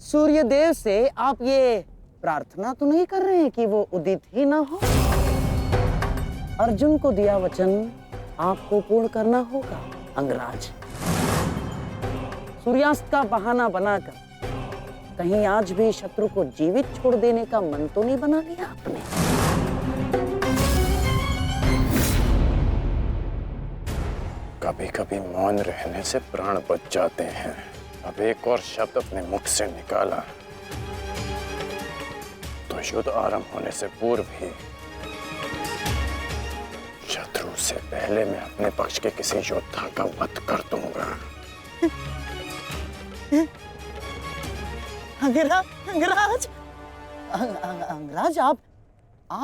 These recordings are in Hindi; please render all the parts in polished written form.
सूर्य देव से आप ये प्रार्थना तो नहीं कर रहे हैं कि वो उदित ही ना हो? अर्जुन को दिया वचन आपको पूर्ण करना होगा अंगराज। सूर्यास्त का बहाना बनाकर कहीं आज भी शत्रु को जीवित छोड़ देने का मन तो नहीं बना लिया आपने? कभी कभी मौन रहने से प्राण बच जाते हैं। अब एक और शब्द अपने मुख से निकाला तो युद्ध आरंभ होने से पूर्व ही शत्रु से पहले मैं अपने पक्ष के किसी योद्धा का वध कर दूंगा। अंगराज, अंगराज आप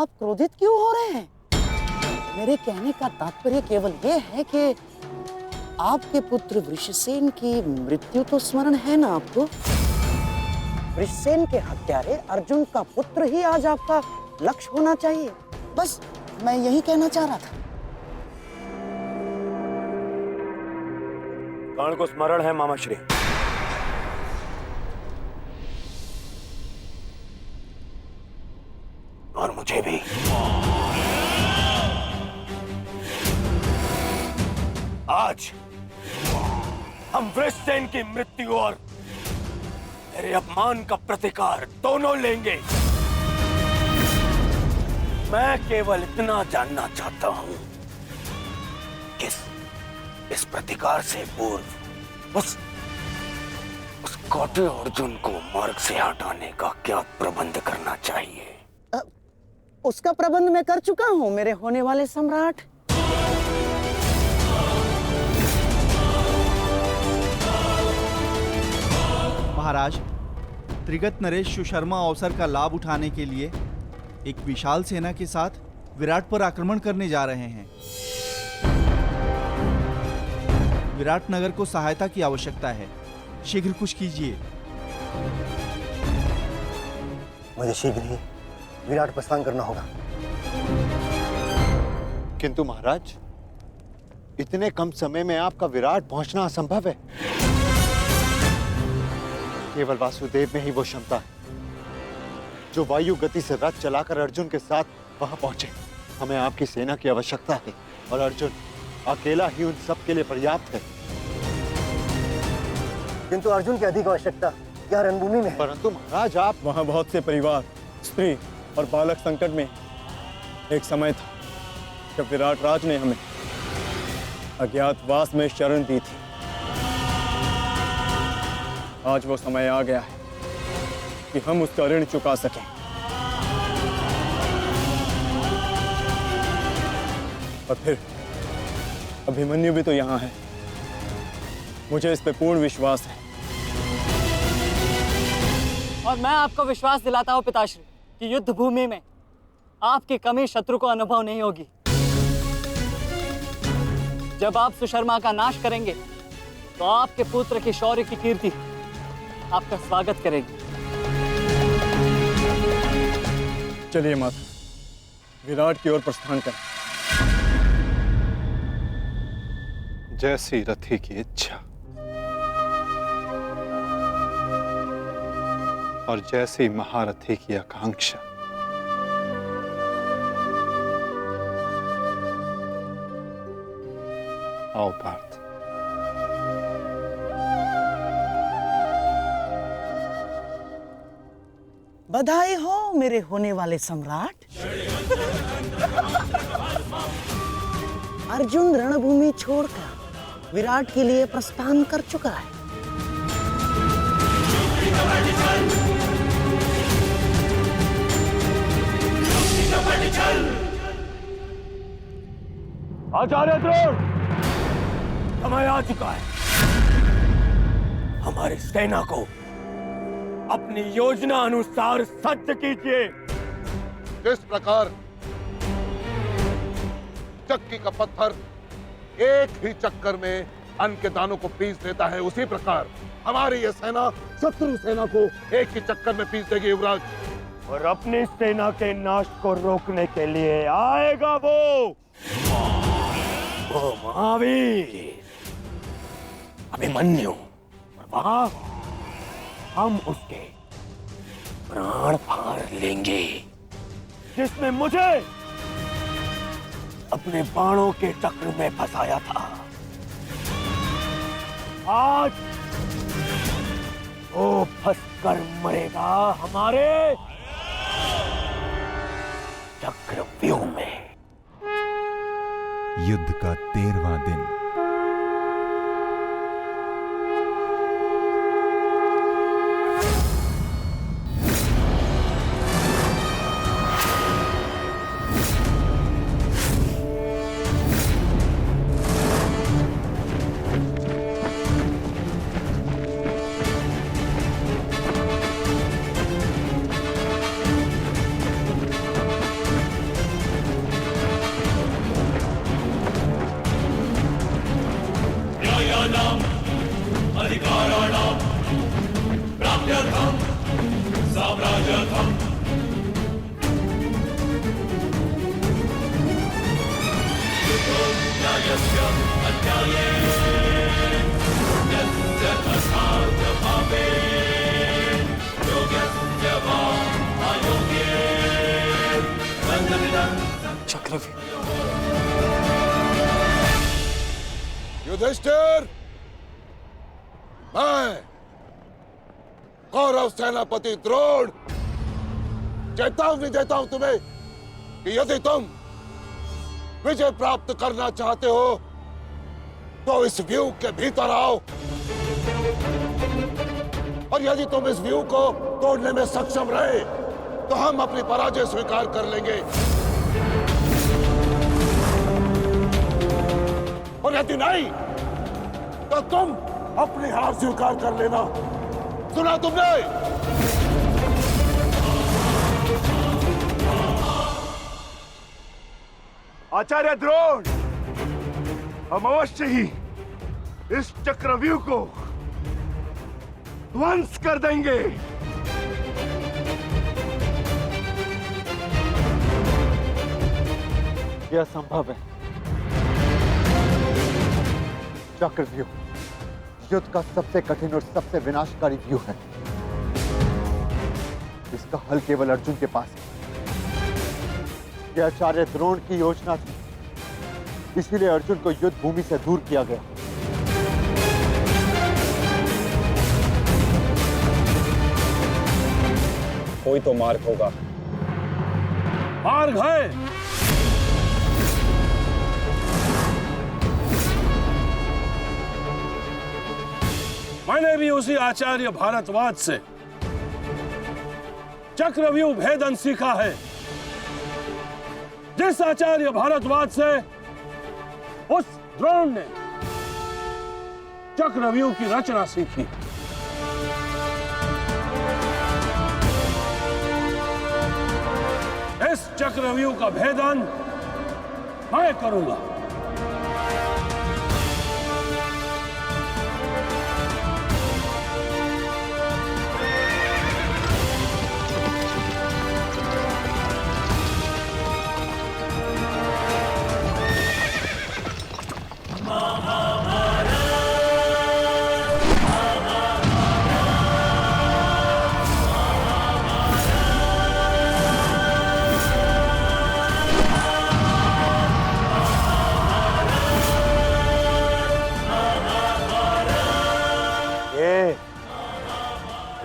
क्रोधित क्यों हो रहे हैं? मेरे कहने का तात्पर्य केवल ये है कि आपके पुत्र वृषसेन की मृत्यु तो स्मरण है ना आपको? वृषसेन के हत्यारे अर्जुन का पुत्र ही आज आपका लक्ष्य होना चाहिए। बस मैं यही कहना चाह रहा था। कर्ण को स्मरण है मामा श्री। और मुझे भी। आज हम वृषसेन की मृत्यु और मेरे अपमान का प्रतिकार दोनों लेंगे। मैं केवल इतना जानना चाहता हूं कि इस प्रतिकार से पूर्व उस कौटे अर्जुन को मार्ग से हटाने का क्या प्रबंध करना चाहिए? उसका प्रबंध मैं कर चुका हूं मेरे होने वाले सम्राट। महाराज, त्रिगत नरेश सुशर्मा अवसर का लाभ उठाने के लिए एक विशाल सेना के साथ विराट पर आक्रमण करने जा रहे हैं। विराट नगर को सहायता की आवश्यकता है। शीघ्र कुछ कीजिए। मुझे शीघ्र ही विराट प्रस्थान करना होगा। किंतु महाराज, इतने कम समय में आपका विराट पहुंचना असंभव है। केवल वासुदेव में ही वो क्षमता है जो वायु गति से रथ चलाकर अर्जुन के साथ वहां पहुंचे। हमें आपकी सेना की आवश्यकता है और अर्जुन अकेला ही उन सब के लिए पर्याप्त है। किंतु अर्जुन की अधिक आवश्यकता यहाँ रणभूमि में है। परंतु महाराज, आप वहां बहुत से परिवार, स्त्री और बालक संकट में। एक समय था जब विराट राज ने हमें अज्ञातवास में शरण दी थी। आज वो समय आ गया है कि हम उसका ऋण चुका सकें। और फिर अभिमन्यु भी तो यहाँ है। मुझे इस पे पूर्ण विश्वास है। और मैं आपको विश्वास दिलाता हूँ पिताश्री कि युद्ध भूमि में आपकी कमी शत्रु को अनुभव नहीं होगी। जब आप सुशर्मा का नाश करेंगे तो आपके पुत्र की शौर्य की कीर्ति आपका स्वागत करेगी। चलिए माता, विराट की ओर प्रस्थान करें। जैसी रथी की इच्छा और जैसी महारथी की आकांक्षा। आओ पार्थ। बधाई हो मेरे होने वाले सम्राट। अर्जुन रणभूमि छोड़कर विराट के लिए प्रस्थान कर चुका है। आचार्य द्रोण, समय आ चुका है। हमारी सेना को अपनी योजना अनुसार सज्ज कीजिए। किस प्रकार चक्की का पत्थर एक ही चक्कर में अन्न के दानों को पीस देता है, उसी प्रकार हमारी यह सेना शत्रु सेना को एक ही चक्कर में पीस देगी युवराज। और अपनी सेना के नाश को रोकने के लिए आएगा वो महावीर अभिमन्यु। और वहां हम उसके प्राण फाड़ लेंगे। जिसने मुझे अपने बाणों के चक्र में फंसाया था, आज वो फंसकर मरेगा हमारे चक्रव्यूह में। युद्ध का 13वां दिन। युधिष्ठिर, मैं कौरव सेनापति द्रोण चेतावनी देता हूं तुम्हें कि यदि तुम विजय प्राप्त करना चाहते हो तो इस व्यूह के भीतर आओ, और यदि तुम इस व्यूह को तोड़ने में सक्षम रहे तो हम अपनी पराजय स्वीकार कर लेंगे, और यदि नहीं तो तुम अपनी हार स्वीकार कर लेना। सुना तुमने? आचार्य द्रोण, हम अवश्य ही इस चक्रव्यूह को ध्वंस कर देंगे। यह संभव है। चक्रव्यूह युद्ध का सबसे कठिन और सबसे विनाशकारी व्यूह है। इसका हल केवल अर्जुन के पास है। यह आचार्य द्रोण की योजना थी, इसीलिए अर्जुन को युद्ध भूमि से दूर किया गया। कोई तो मार्ग होगा। मार्ग है। मैंने भी उसी आचार्य भारद्वाज से चक्रव्यूह भेदन सीखा है। जिस आचार्य भारद्वाज से उस द्रोण ने चक्रव्यूह की रचना सीखी। इस चक्रव्यूह का भेदन मैं करूंगा।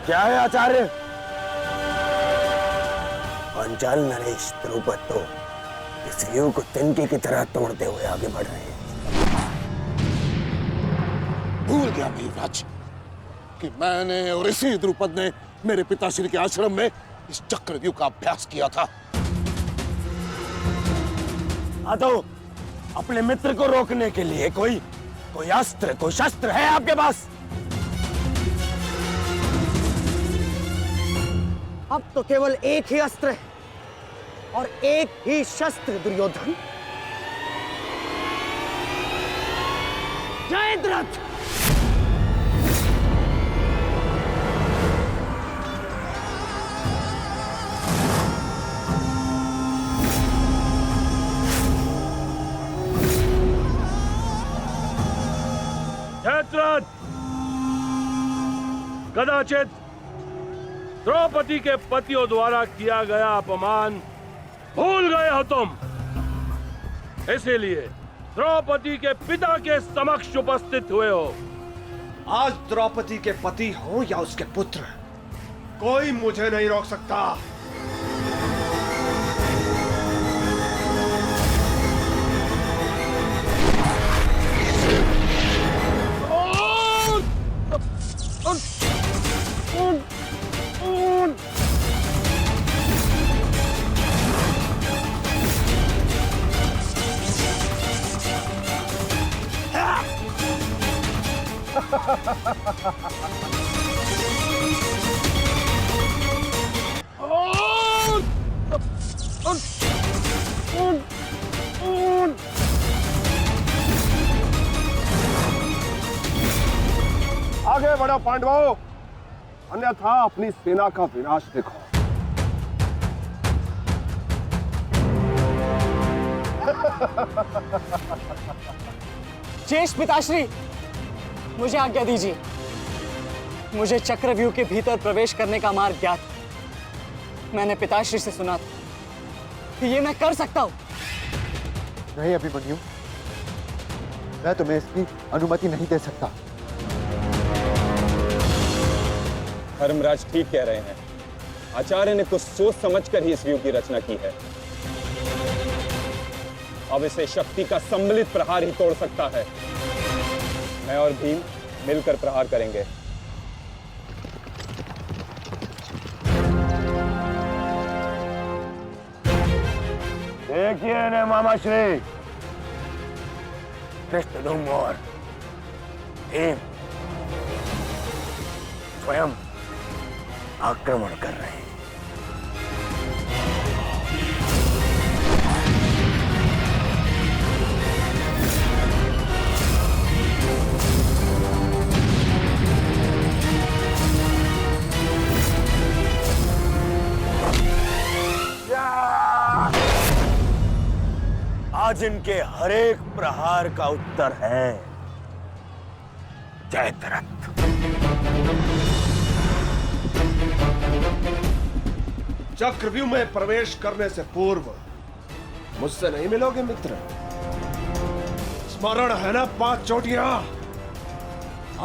क्या है आचार्य? पांचाल नरेश द्रुपद तो इस व्यूह को तिनके की तरह तोड़ते हुए आगे बढ़ रहे हैं। भूल गया मेघराज कि मैंने और इसी द्रुपद ने मेरे पिताश्री के आश्रम में इस चक्रव्यूह का अभ्यास किया था। तो अपने मित्र को रोकने के लिए कोई अस्त्र, कोई शस्त्र है आपके पास? अब तो केवल एक ही अस्त्र है और एक ही शस्त्र दुर्योधन। जयद्रथ! जयद्रथ कदाचित द्रौपदी के पतियों द्वारा किया गया अपमान भूल गए हो तुम। इसीलिए द्रौपदी के पिता के समक्ष उपस्थित हुए हो। आज द्रौपदी के पति हो या उसके पुत्र, कोई मुझे नहीं रोक सकता। आगे बढ़ो पांडवों, अन्यथा अपनी सेना का विनाश देखो। शेष पिताश्री, मुझे आज्ञा दीजिए। मुझे चक्रव्यूह के भीतर प्रवेश करने का मार्ग ज्ञात है। मैंने पिताश्री से सुना था कि ये मैं कर सकता हूं। नहीं अभिमन्यु, मैं तुम्हें इसकी अनुमति नहीं दे सकता। धर्मराज ठीक कह रहे हैं। आचार्य ने कुछ सोच समझकर ही इस व्यूह की रचना की है। अब इसे शक्ति का सम्मिलित प्रहार ही तोड़ सकता है। मैं और भीम मिलकर प्रहार करेंगे। देखिए ने मामा श्री, धृष्टद्युम्न और भीम स्वयं आक्रमण कर रहे हैं। आज इनके हर एक प्रहार का उत्तर है जयद्रथ। चक्रव्यूह में प्रवेश करने से पूर्व मुझसे नहीं मिलोगे मित्र? स्मरण है ना 5 चोटियां?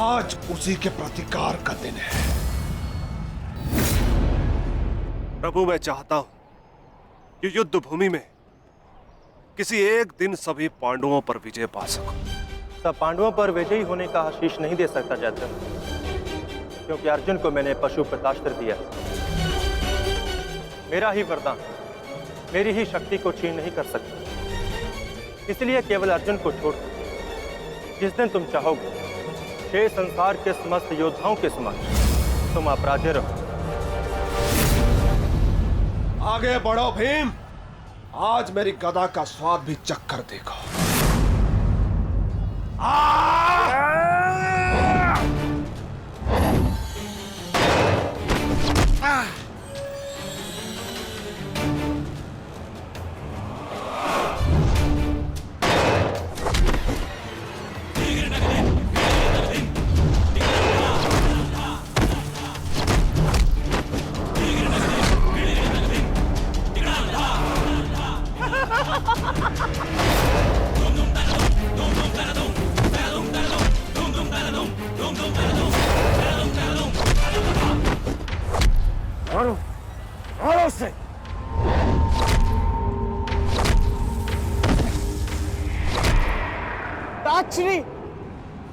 आज उसी के प्रतिकार का दिन है। प्रभु, मैं चाहता हूं कि युद्ध भूमि में किसी एक दिन सभी पांडवों पर विजय पा सकूं। सब पांडवों पर विजयी होने का आशीष नहीं दे सकता जयद्रथ, क्योंकि अर्जुन को मैंने पशुपतास्त्र दिया। मेरा ही वरदान मेरी ही शक्ति को छीन नहीं कर सकता। इसलिए केवल अर्जुन को छोड़ जिस दिन तुम चाहोगे, शेष संसार के समस्त योद्धाओं के समक्ष तुम अपराजय रहो। आगे बढ़ो भीम, आज मेरी गदा का स्वाद भी चक्कर देखो। मारो से। ताजश्री,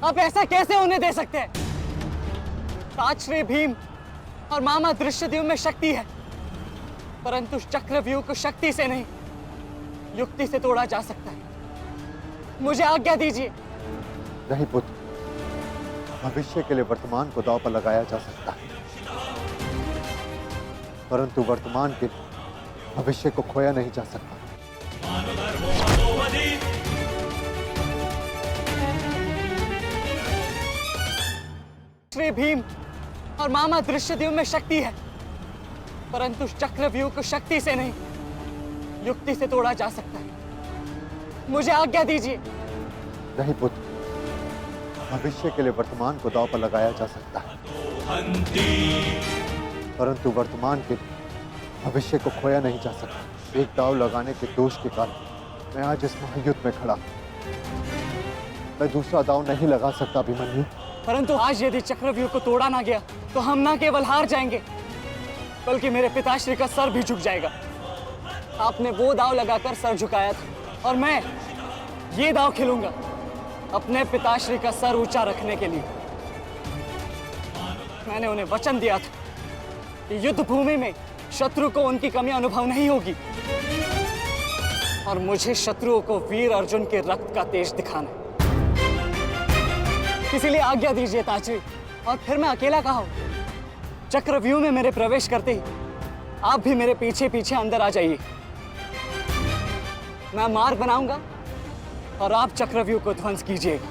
आप ऐसा कैसे होने दे सकते हैं? ताजश्री भीम और मामा धृष्टद्युम्न में शक्ति है, परंतु चक्रव्यूह को शक्ति से नहीं, युक्ति से तोड़ा जा सकता है। मुझे आज्ञा दीजिए। नहीं पुत्र, भविष्य के लिए वर्तमान को दांव पर लगाया जा सकता है, परंतु वर्तमान के भविष्य को खोया नहीं जा सकता। श्री भीम और मामा धृष्टद्युम्न में शक्ति है, परंतु चक्रव्यूह को शक्ति से नहीं, युक्ति से तोड़ा जा सकता है। मुझे आज्ञा दीजिए। नहीं पुत्र, भविष्य के लिए वर्तमान को दांव पर लगाया जा सकता है, परंतु वर्तमान के भविष्य को खोया नहीं जा सकता। एक दाव लगाने के दोष के कारण मैं आज इस महायुद्ध में खड़ा हूं। मैं दूसरा दाव नहीं लगा सकता अभिमन्यु। परंतु आज यदि चक्रव्यूह को तोड़ा ना गया तो हम ना केवल हार जाएंगे बल्कि मेरे पिताश्री का सर भी झुक जाएगा। आपने वो दाव लगाकर सर झुकाया था और मैं ये दाव खेलूंगा अपने पिताश्री का सर ऊंचा रखने के लिए। मैंने उन्हें वचन दिया था कि युद्ध भूमि में शत्रु को उनकी कमी अनुभव नहीं होगी और मुझे शत्रुओं को वीर अर्जुन के रक्त का तेज दिखाना है। इसीलिए आज्ञा दीजिए ताजरी, और फिर मैं अकेला कहाँ हूं? चक्रव्यूह में मेरे प्रवेश करते ही आप भी मेरे पीछे पीछे अंदर आ जाइए। मैं मार्ग बनाऊंगा और आप चक्रव्यूह को ध्वंस कीजिएगा।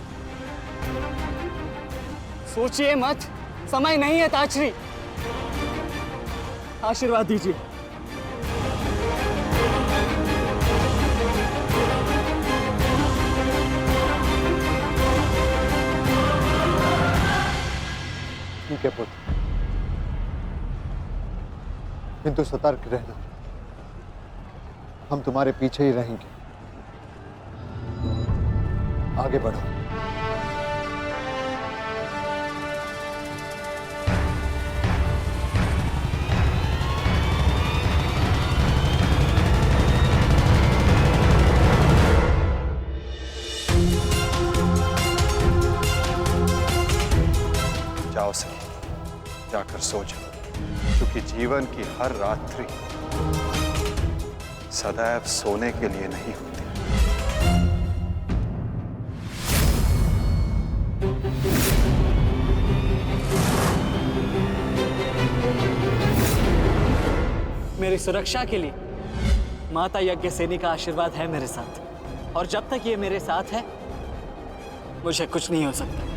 सोचिए मत, समय नहीं है ताजरी। आशीर्वाद दीजिए। ठीक है पुत्र, किंतु सतर्क रहना। हम तुम्हारे पीछे ही रहेंगे। आगे बढ़ो। जाओ सही, जाकर सो जाओ, क्योंकि जीवन की हर रात्रि सदैव सोने के लिए नहीं होती। मेरी सुरक्षा के लिए माता यज्ञसेनी का आशीर्वाद है मेरे साथ, और जब तक ये मेरे साथ है मुझे कुछ नहीं हो सकता।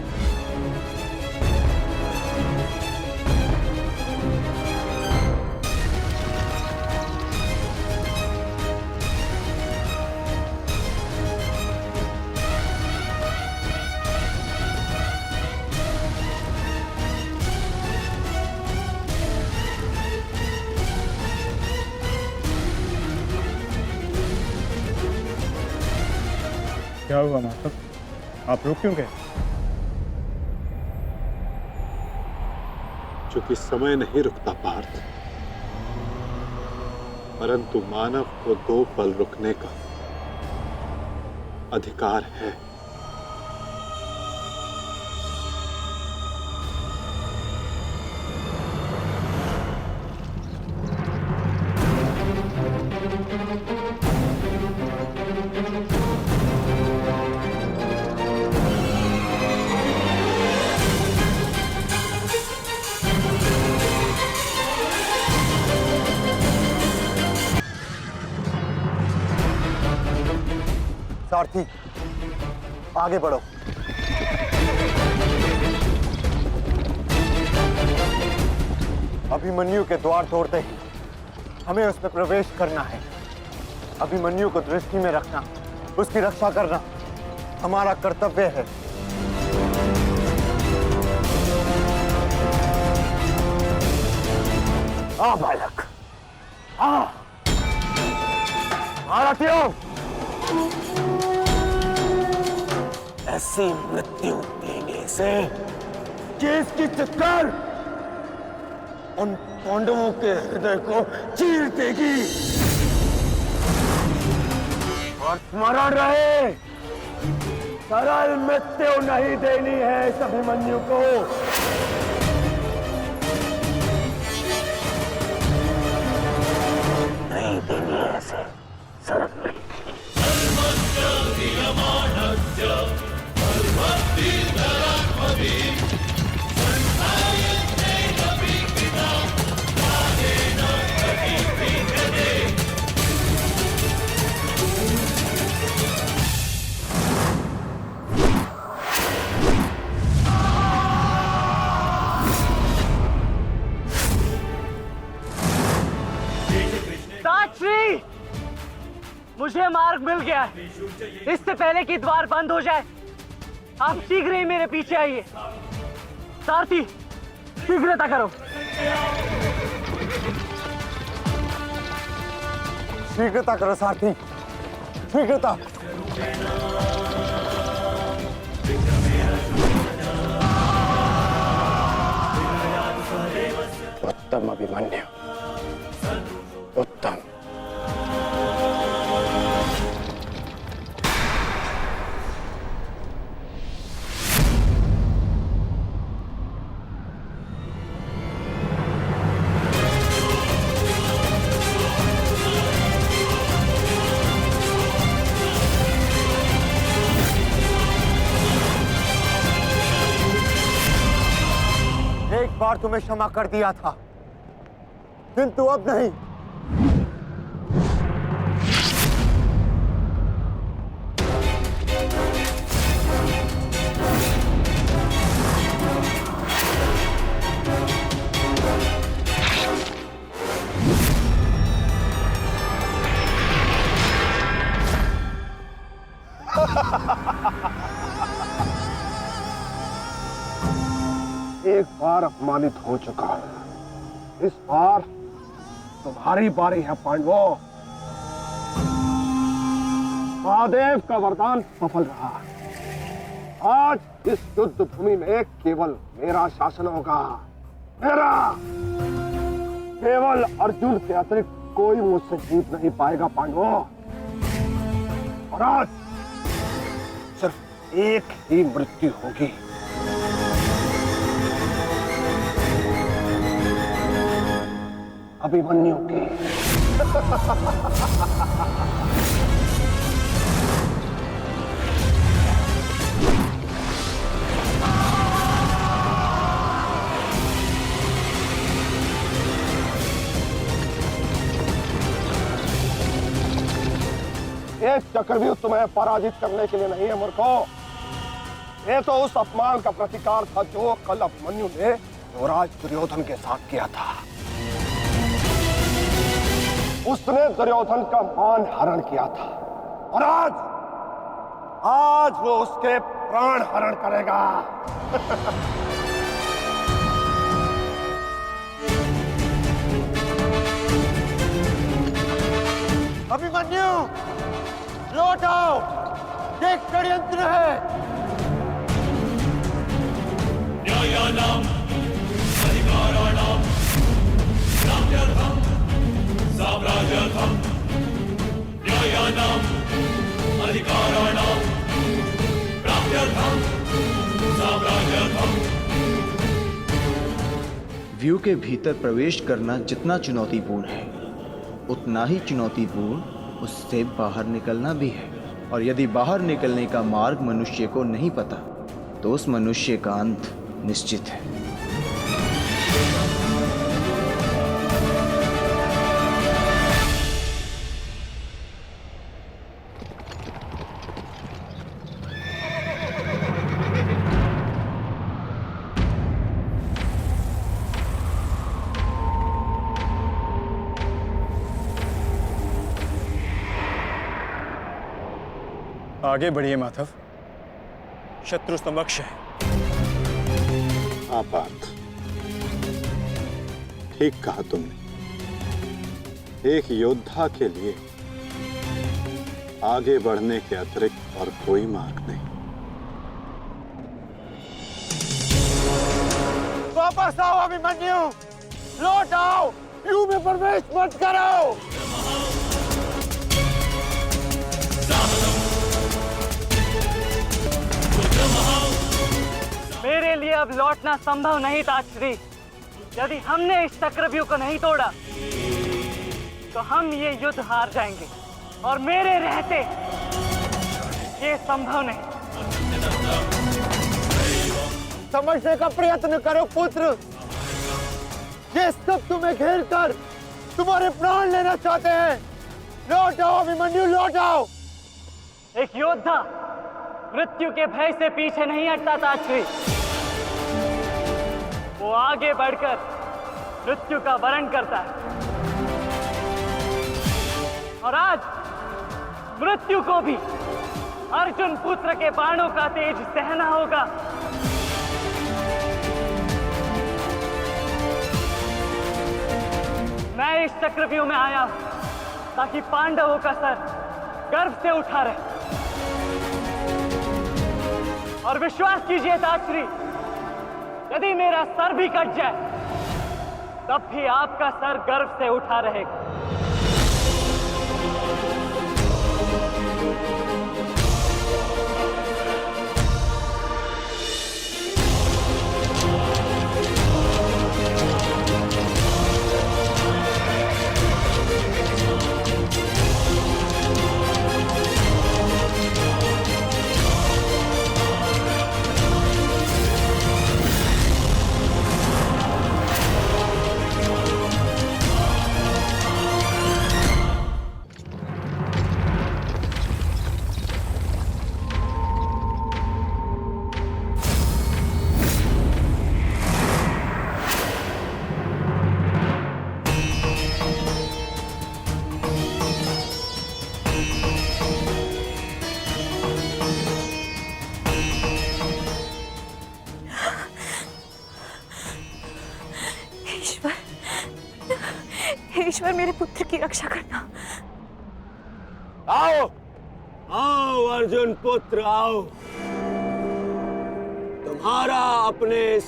क्या हुआ माता? आप रुक क्यों गए? चूंकि समय नहीं रुकता पार्थ, परंतु मानव को 2 पल रुकने का अधिकार है। सारथी, आगे बढ़ो। अभिमन्यु के द्वार तोड़ते ही हमें उसमें प्रवेश करना है। अभिमन्यु को दृष्टि में रखना, उसकी रक्षा करना हमारा कर्तव्य है। आ बालक, आ भारतीयों, ऐसी मृत्यु देने से कि इसकी चित्कार उन पांडवों के हृदय को चीर देगी। और स्मरण रहे, सरल मृत्यु नहीं देनी है इस अभिमन्यु को। नहीं देनी है ऐसे सरल मृत्यु। ताजश्री, मुझे मार्ग मिल गया है। इससे पहले कि द्वार बंद हो जाए आप शीघ्र ही मेरे पीछे आइए। सारथी, शीघ्रता करो। शीघ्रता करो सारथी, शीघ्रता। उत्तम अभिमन्यु, उत्तम। एक बार तुम्हें क्षमा कर दिया था, किंतु अब नहीं। एक बार अपमानित हो चुका हूं, इस बार तुम्हारी बारी है पांडवों। महादेव का वरदान सफल रहा। आज इस युद्ध भूमि में केवल मेरा शासन होगा, मेरा। केवल अर्जुन के अतिरिक्त कोई मुझसे जीत नहीं पाएगा पांडवों। और आज सिर्फ एक ही मृत्यु होगी। अभिमन्यु की। एक चक्रव्यूह तुम्हें पराजित करने के लिए नहीं है मूर्खों। ये तो उस अपमान का प्रतिकार था जो कल अभिमन्यु ने युवराज दुर्योधन के साथ किया था। उसने दुर्योधन का मान हरण किया था और आज वो उसके प्राण हरण करेगा। अभिमन्यु, लौट आओ, ये षड्यंत्र है। न्यायानां अधिकाराणां प्राप्त्यर्थं साम्राज्यर्थं न्यायानां अधिकाराणां प्राप्त्यर्थं साम्राज्यर्थं। व्यू के भीतर प्रवेश करना जितना चुनौतीपूर्ण है, उतना ही चुनौतीपूर्ण उससे बाहर निकलना भी है। और यदि बाहर निकलने का मार्ग मनुष्य को नहीं पता, तो उस मनुष्य का अंत निश्चित है। आगे बढ़िए माधव, शत्रु समक्ष है। आपात, ठीक कहा तुमने। एक योद्धा के लिए आगे बढ़ने के अतिरिक्त और कोई मार्ग नहीं। वापस आओ अभिमन्यु, लौट आओ, व्यू में प्रवेश मत करो। मेरे लिए अब लौटना संभव नहीं था श्री। यदि हमने इस चक्रव्यूह को नहीं तोड़ा तो हम ये युद्ध हार जाएंगे, और मेरे रहते ये संभव नहीं। समझने का प्रयत्न करो पुत्र, ये सब तुम्हें घेर कर तुम्हारे प्राण लेना चाहते हैं। लौट आओ अभिमन्यु, लौट आओ। एक योद्धा मृत्यु के भय से पीछे नहीं हटता था श्री। वो आगे बढ़कर मृत्यु का वरण करता है, और आज मृत्यु को भी अर्जुन पुत्र के बाणों का तेज सहना होगा। इस चक्रव्यूह में आया हूं ताकि पांडवों का सर गर्व से उठा रहे। और विश्वास कीजिए ताश्री, यदि मेरा सर भी कट जाए तब भी आपका सर गर्व से उठा रहेगा। ईश्वर, मेरे पुत्र की रक्षा करना। आओ आओ अर्जुन पुत्र आओ, तुम्हारा अपने इस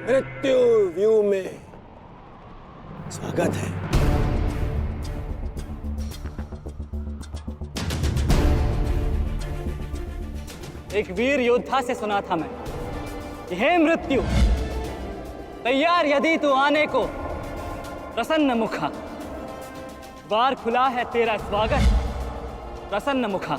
मृत्यु व्यू में स्वागत है। एक वीर योद्धा से सुना था मैं, हे मृत्यु, तैयार यदि तू आने को, प्रसन्न मुखा, द्वार खुला है तेरा स्वागत, प्रसन्न मुखा।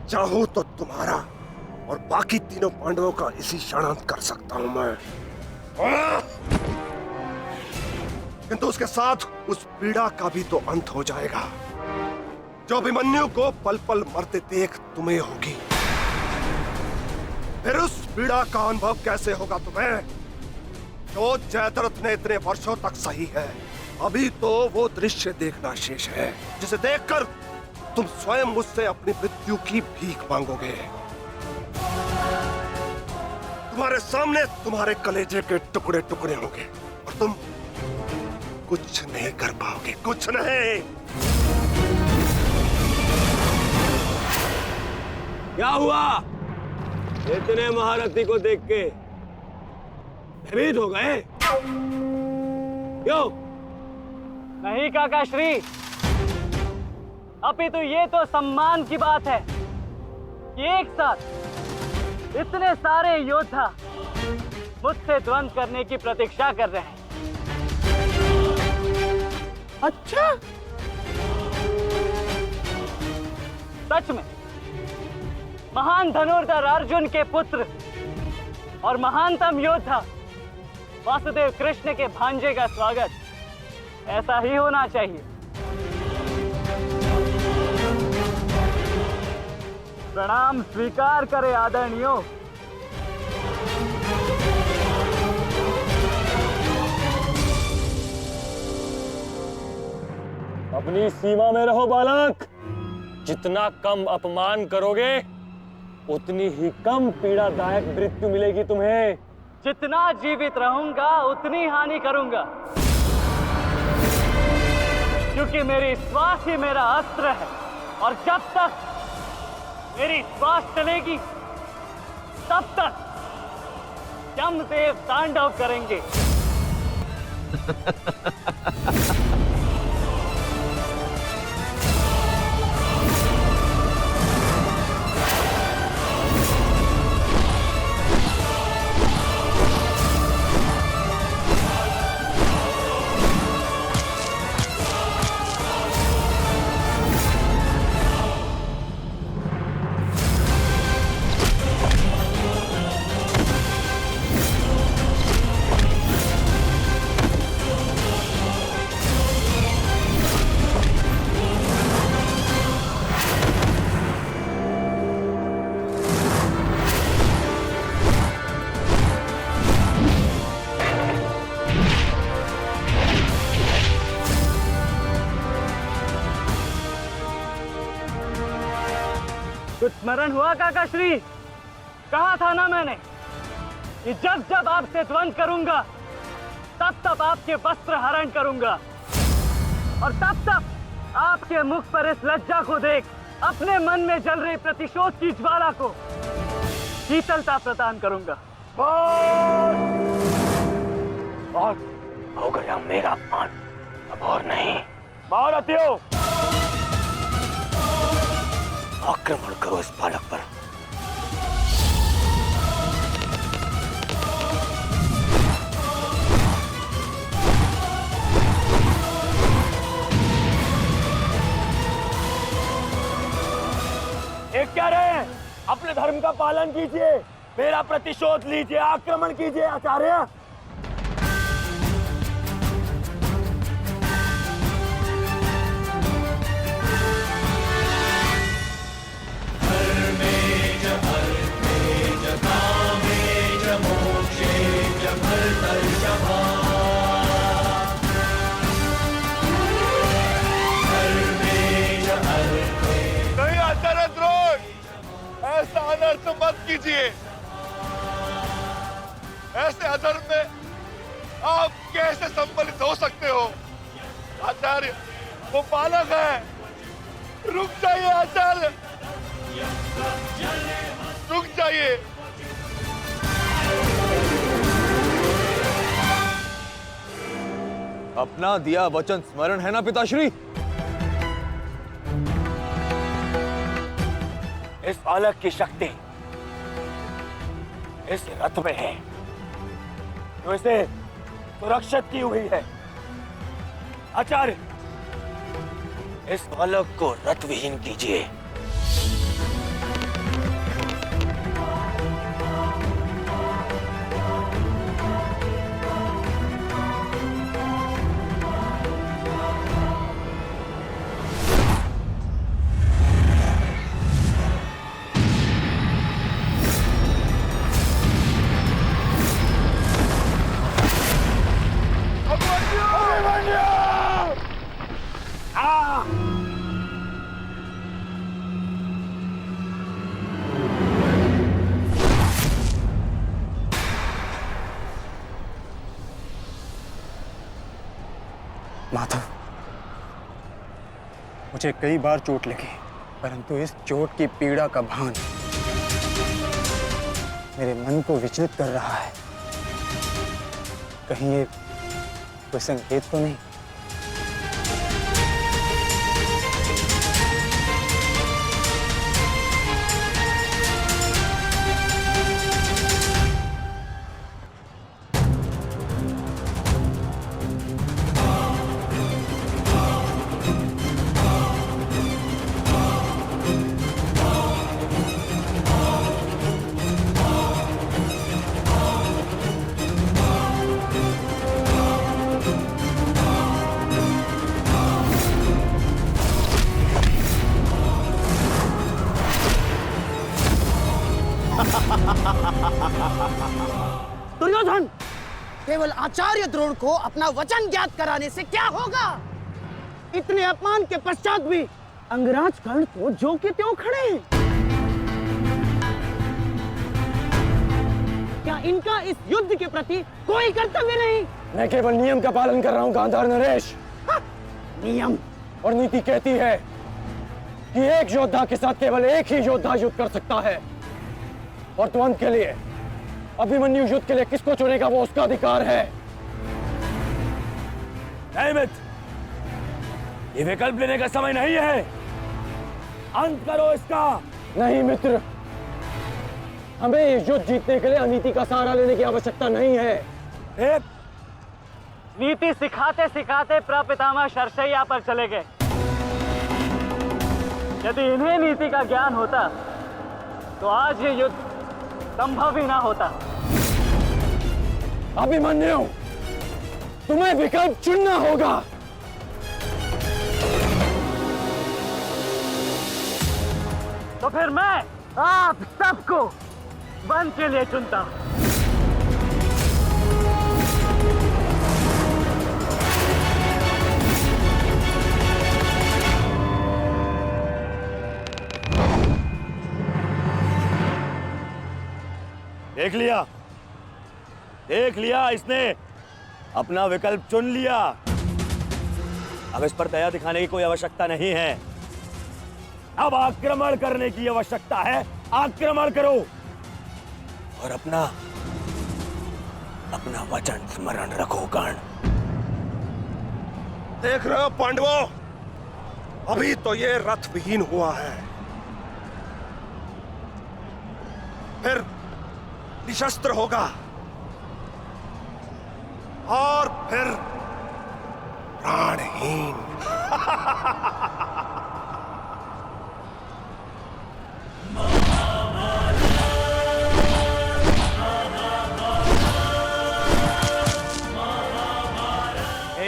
चाहूं तो तुम्हारा और बाकी तीनों पांडवों का इसी क्षण अंत कर सकता हूं मैं, किंतु उसके साथ उस पीड़ा का भी तो अंत हो जाएगा जो अभिमन्यु को पल पल मरते देख तुम्हें होगी। फिर उस पीड़ा का अनुभव कैसे होगा तुम्हें जो जयद्रथ ने इतने वर्षों तक सही है। अभी तो वो दृश्य देखना शेष है जिसे देखकर तुम स्वयं मुझसे अपनी मृत्यु की भीख मांगोगे। तुम्हारे सामने तुम्हारे कलेजे के टुकड़े टुकड़े होंगे और तुम कुछ नहीं कर पाओगे, कुछ नहीं। क्या हुआ? इतने महारथी को देख के भयभीत हो गए? क्यों? नहीं काका श्री, अभी तो ये तो सम्मान की बात है कि एक साथ इतने सारे योद्धा मुझसे द्वंद्व करने की प्रतीक्षा कर रहे हैं। अच्छा, सच में महान धनुर्धर अर्जुन के पुत्र और महानतम योद्धा वासुदेव कृष्ण के भांजे का स्वागत ऐसा ही होना चाहिए। प्रणाम स्वीकार करे आदरणीयों। अपनी सीमा में रहो बालक। जितना कम अपमान करोगे उतनी ही कम पीड़ादायक मृत्यु मिलेगी तुम्हें। जितना जीवित रहूंगा उतनी हानि करूंगा, क्योंकि मेरी श्वास ही मेरा अस्त्र है और जब तक मेरी श्वास चलेगी तब तक यमदेव तांडव करेंगे। कुछ स्मरण हुआ काका श्री? कहा था ना मैंने कि जब जब आपसे द्वंद करूंगा तब तब आपके वस्त्र हरण करूंगा, और तब तब आपके मुख पर इस लज्जा को देख अपने मन में जल रही प्रतिशोध की ज्वाला को शीतलता प्रदान करूंगा। और हो गया मेरा अपमान, अब और नहीं। महारथियों, आक्रमण करो इस बालक पर। एक क्या रहे, अपने धर्म का पालन कीजिए, मेरा प्रतिशोध लीजिए, आक्रमण कीजिए आचार्य। नहीं आचार्य द्रोण, ऐसा अनर्थ मत कीजिए। ऐसे अधर्म में आप कैसे सम्मिलित हो सकते हो? आचार्य, वो बालक है। रुक जाइए आचार्य, रुक जाइए। अपना दिया वचन स्मरण है ना पिताश्री? इस बालक की शक्ति इस रथ में है, जो इसे सुरक्षित की हुई है। आचार्य, इस बालक को रथ विहीन कीजिए। माधव, मुझे कई बार चोट लगी, परंतु इस चोट की पीड़ा का भान मेरे मन को विचलित कर रहा है। कहीं ये कोई संकेत तो नहीं? दुर्योधन, केवल आचार्य द्रोण को अपना वचन ज्ञात कराने से क्या होगा? इतने अपमान के पश्चात भी अंगराज कर्ण तो जो के त्यों खड़े हैं। क्या इनका इस युद्ध के प्रति कोई कर्तव्य नहीं? मैं केवल नियम का पालन कर रहा हूं गांधार नरेश। नियम और नीति कहती है कि एक योद्धा के साथ केवल एक ही योद्धा युद्ध कर सकता है, और द्वंद के लिए अभिमन्यु युद्ध के लिए किसको चुनेगा वो उसका अधिकार है। नहीं मित्र, ये विकल्प लेने का समय नहीं है, अंत करो इसका। नहीं मित्र, हमें ये युद्ध जीतने के लिए अनीति का सहारा लेने की आवश्यकता नहीं है। एक नीति सिखाते सिखाते प्रपितामह शरशैया पर चले गए। यदि इन्हें नीति का ज्ञान होता तो आज ये युद्ध संभव ही ना होता। अभिमन्यु, तुम्हें विकल्प चुनना होगा। तो फिर मैं आप सबको वन के लिए चुनता हूं। देख लिया इसने अपना विकल्प चुन लिया। अब इस पर दया दिखाने की कोई आवश्यकता नहीं है। अब आक्रमण करने की आवश्यकता है। आक्रमण करो और अपना वचन स्मरण रखो कर्ण। देख रहे हो पांडवों, अभी तो ये रथ विहीन हुआ है, फिर निशस्त्र होगा और फिर प्राणहीन।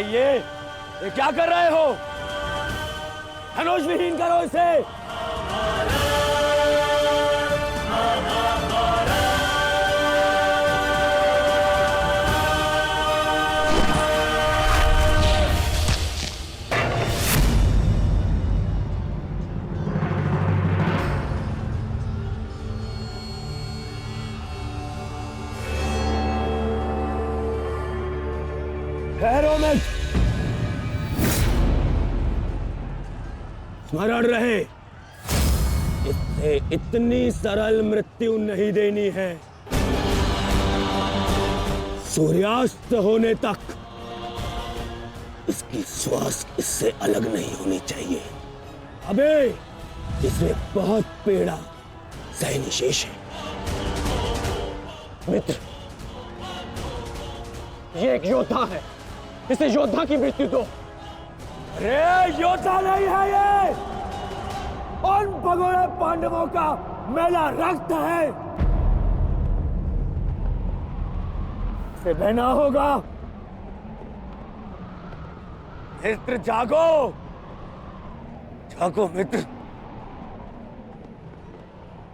ये क्या कर रहे हो? धनुष विहीन करो इसे। ठहरो मत, स्मरण रहे, इससे इतनी सरल मृत्यु नहीं देनी है। सूर्यास्त होने तक इसकी श्वास इससे अलग नहीं होनी चाहिए। अबे इसमें बहुत पीड़ा सहनी शेष है। मित्र, ये एक योद्धा है, इसे योद्धा की मृत्यु दो। अरे योद्धा नहीं है ये, उन भगोड़े पांडवों का मेला रक्त है। इसे बहना होगा। मित्र जागो, जागो मित्र,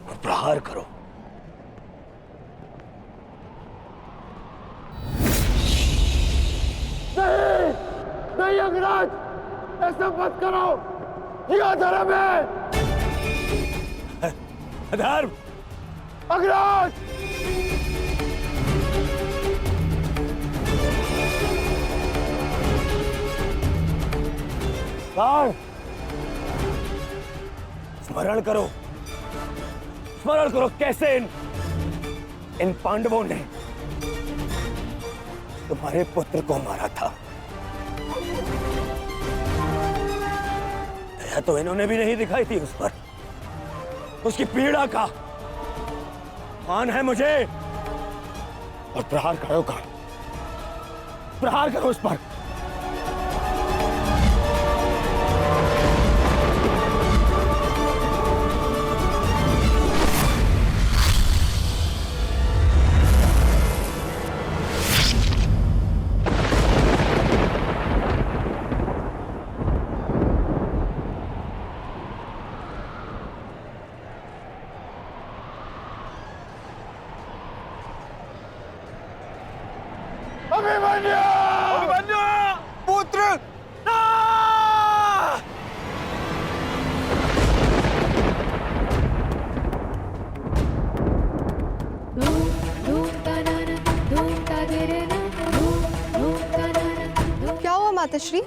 और प्रहार करो। नहीं अग्रज, ऐसा मत करो, यह धर्म है। अधर्म? अग्रज! स्मरण करो, स्मरण करो कैसे इन पांडवों ने तुम्हारे पुत्र को मारा था। दया तो इन्होंने भी नहीं दिखाई थी उस पर। उसकी पीड़ा का मान है मुझे। और प्रहार करो का, प्रहार करो उस पर। पुत्र! क्या हुआ माताश्री?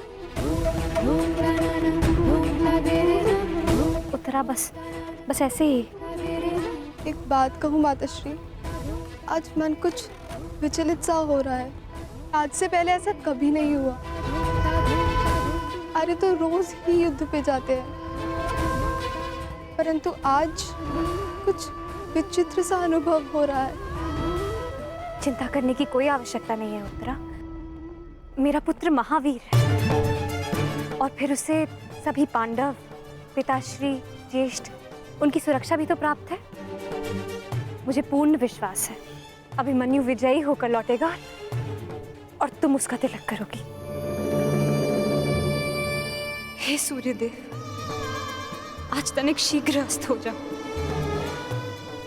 उत्तरा बस ऐसे ही। एक बात कहूँ माताश्री, आज मन कुछ विचलित सा हो रहा है। आज से पहले ऐसा कभी नहीं हुआ। अरे तो रोज ही युद्ध पे जाते हैं, परंतु आज कुछ विचित्र सा अनुभव हो रहा है। चिंता करने की कोई आवश्यकता नहीं है उत्तरा। मेरा पुत्र महावीर है और फिर उसे सभी पांडव, पिताश्री, ज्येष्ठ, उनकी सुरक्षा भी तो प्राप्त है। मुझे पूर्ण विश्वास है अभिमन्यु विजयी होकर लौटेगा और तुम उसका तिलक करोगी। हे सूर्यदेव, आज तनिक शीघ्र अस्त हो जाओ।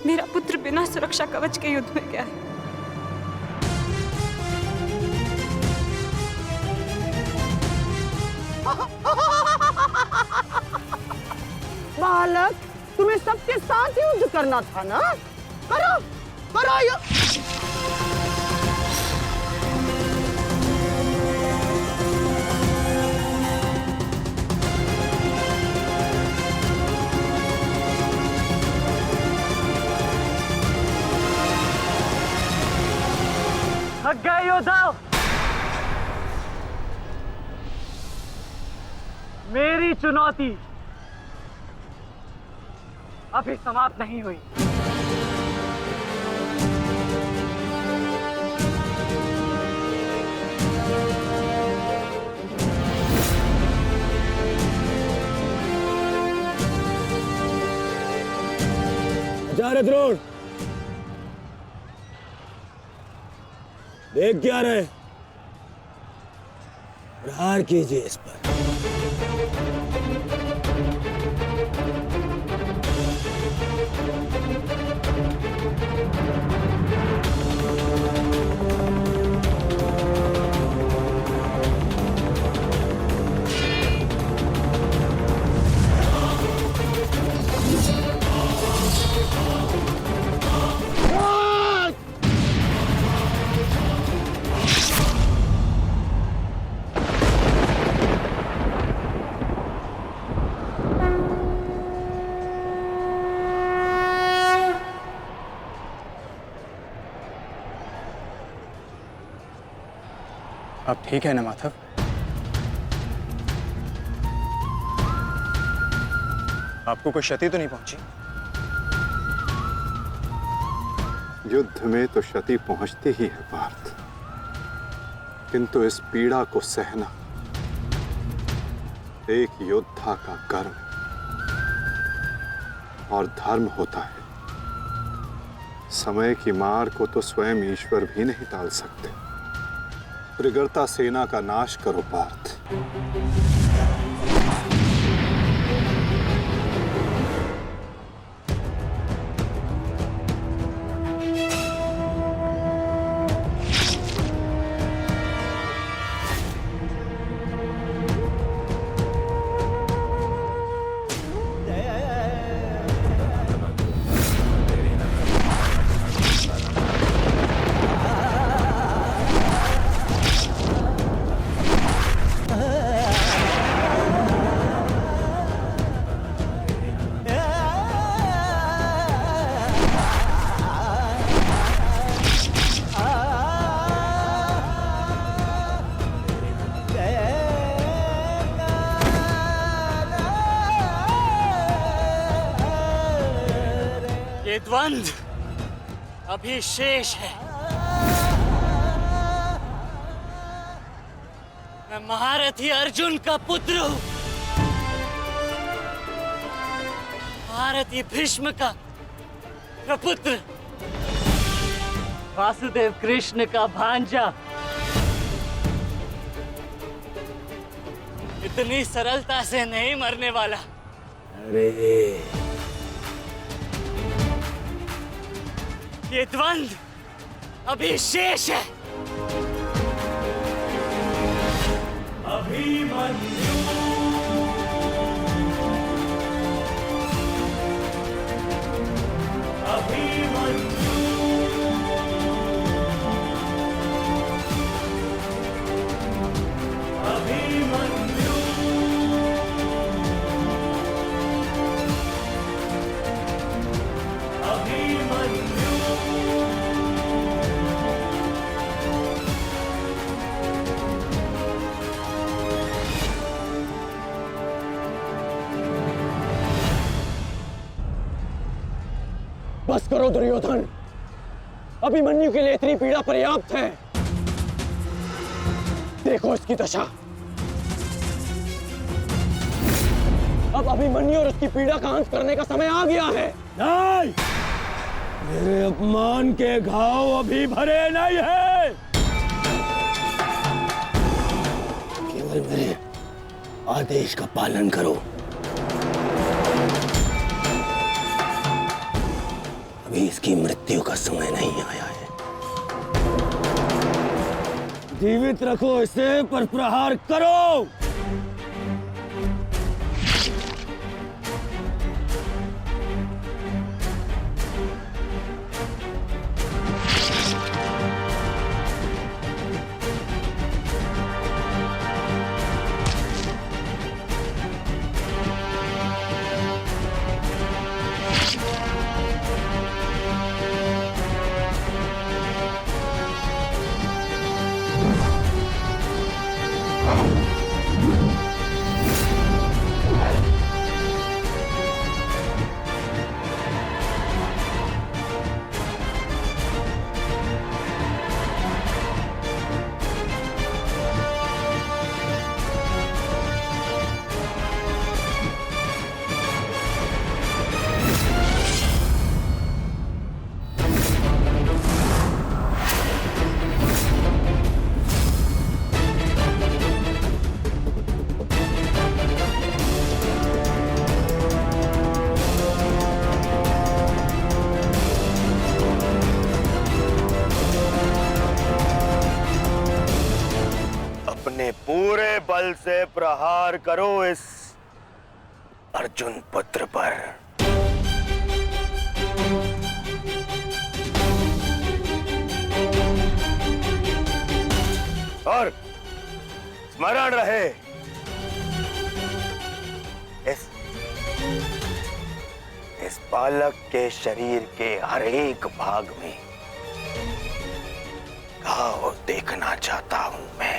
मेरा पुत्र बिना सुरक्षा कवच के युद्ध में गया है। बालक, तुम्हें सबके साथ युद्ध करना था ना? करो, करो यो थक गए योद्धाओं, मेरी चुनौती अभी समाप्त नहीं हुई। आचार्य द्रोण, देख क्या रहे, प्रहार कीजिए इस पर। अब ठीक है ना माधव? आपको कोई क्षति तो नहीं पहुंची? युद्ध में तो क्षति पहुंचती ही है पार्थ, किंतु इस पीड़ा को सहना एक योद्धा का कर्म और धर्म होता है। समय की मार को तो स्वयं ईश्वर भी नहीं टाल सकते। त्रिगर्ता सेना का नाश करो पार्थ। द्वंद्व अभी शेष है। मैं महारथी अर्जुन का पुत्र हूं, महारथी भीष्म का प्रपुत्र, वासुदेव कृष्ण का भांजा। इतनी सरलता से नहीं मरने वाला। अरे ये द्वंद्व अभी शेष है। अभिमन्यु अभिमन्यु अभिमन्यु अभिमन्यु बस करो दुर्योधन, अभिमन्यु के लिए इतनी पीड़ा पर्याप्त है। देखो इसकी दशा। अब अभिमन्यु और उसकी पीड़ा का अंत करने का समय आ गया है। नहीं, मेरे अपमान के घाव अभी भरे नहीं है। केवल मेरे आदेश का पालन करो। अभी इसकी मृत्यु का समय नहीं आया है। जीवित रखो इसे, पर प्रहार करो। अपने पूरे बल से प्रहार करो इस अर्जुन पुत्र पर। और स्मरण रहे, इस बालक के शरीर के हर एक भाग में घाव देखना चाहता हूं मैं।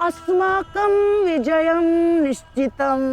अस्माकं विजयं निश्चितम्।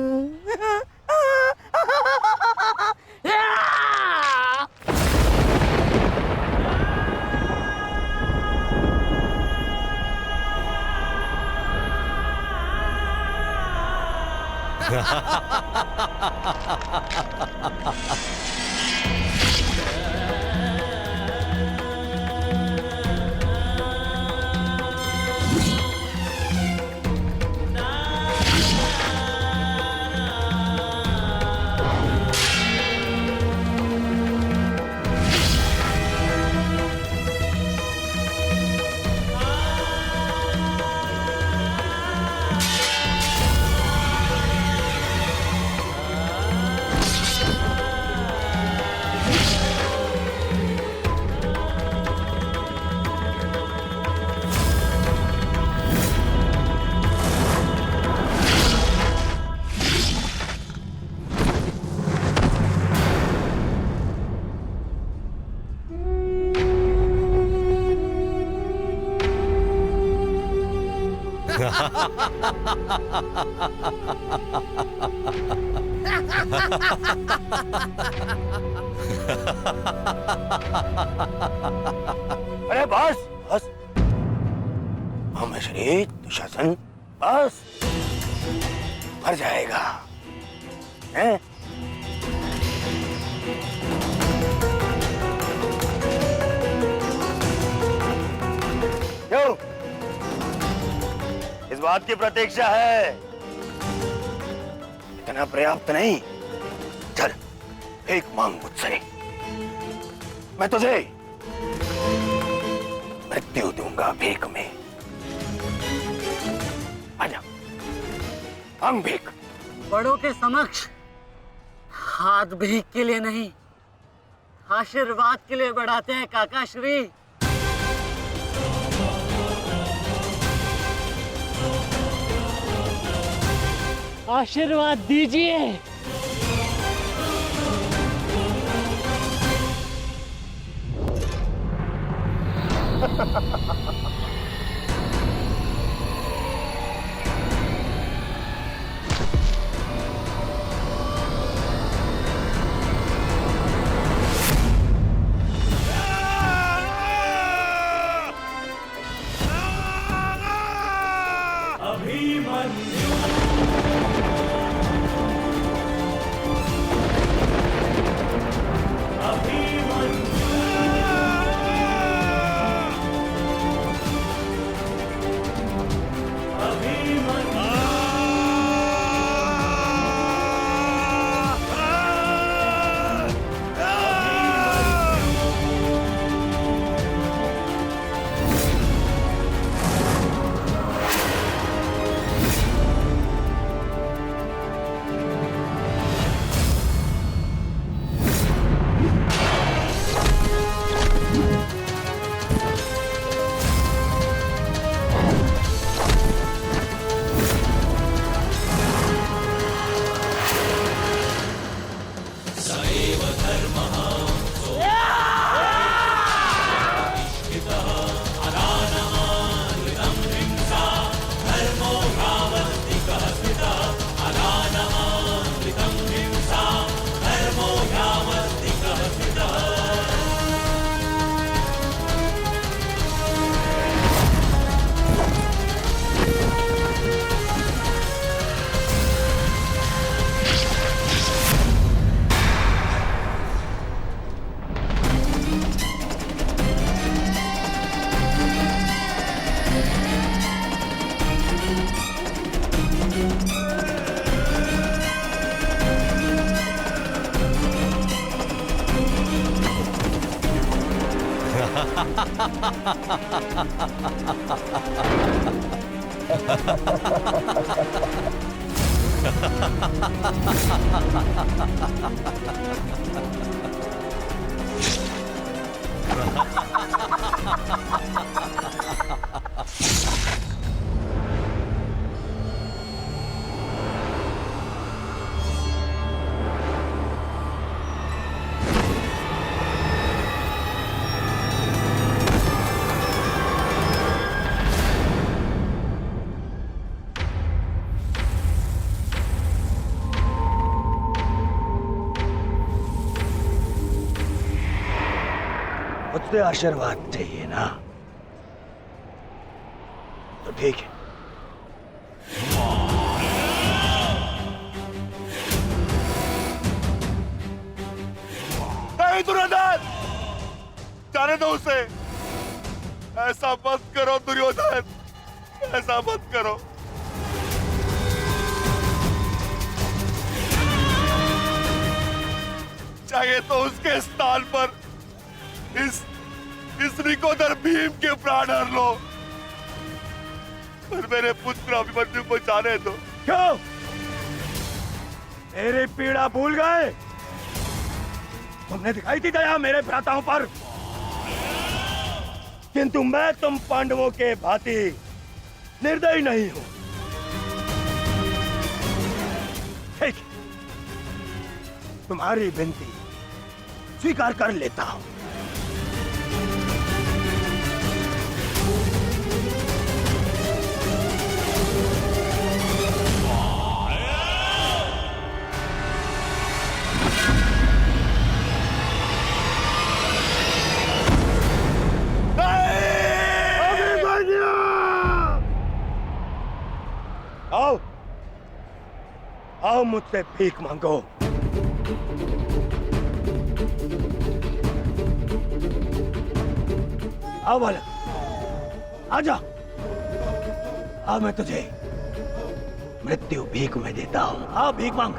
अरे बस बस, श्री दुशासन बस, मर जाएगा हैं? क्यों? इस बात की प्रतीक्षा है? इतना पर्याप्त नहीं? चल एक मांग मुझसे, मैं तुझे मृत्यु दूंगा भीख में। आजा, मांग भीख। बड़ों के समक्ष हाथ भीख के लिए नहीं, आशीर्वाद के लिए बढ़ाते हैं काका श्री। आशीर्वाद दीजिए। मुझसे आशीर्वाद चाहिए ना, तो ठीक है। नहीं दुर्योधन, जाने दो उसे। ऐसा मत करो दुर्योधन, ऐसा मत करो। चाहिए तो उसके स्थान पर इस रिकोदर भीम के प्राण हर लो, पर मेरे पुत्र अभिमन्यु को जाने दो। क्यों? मेरी पीड़ा भूल गए? तुमने दिखाई थी दया मेरे भ्राताओं पर, किंतु मैं तुम पांडवों के भांति निर्दयी नहीं हूं। ठीक, तुम्हारी विनती स्वीकार कर लेता हूं। आओ, आओ मुझसे भीख मांगो। आओ बालक, आजा। आ मैं तुझे मृत्यु भीख में देता हूं। आओ भीख मांग,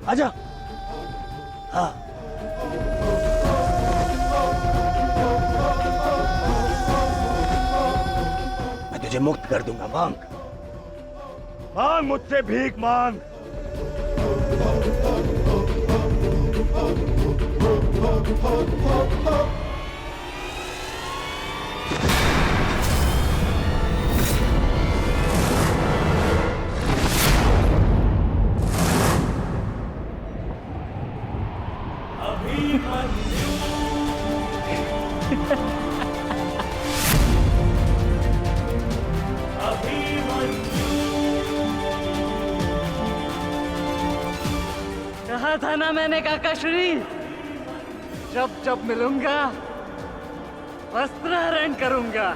आजा। हाँ, मैं तुझे मुक्त कर दूंगा। मांग, मांग मुझसे भीख मांग। कहा था ना मैंने काकाश्री, जब जब मिलूंगा वस्त्रहरण करूंगा।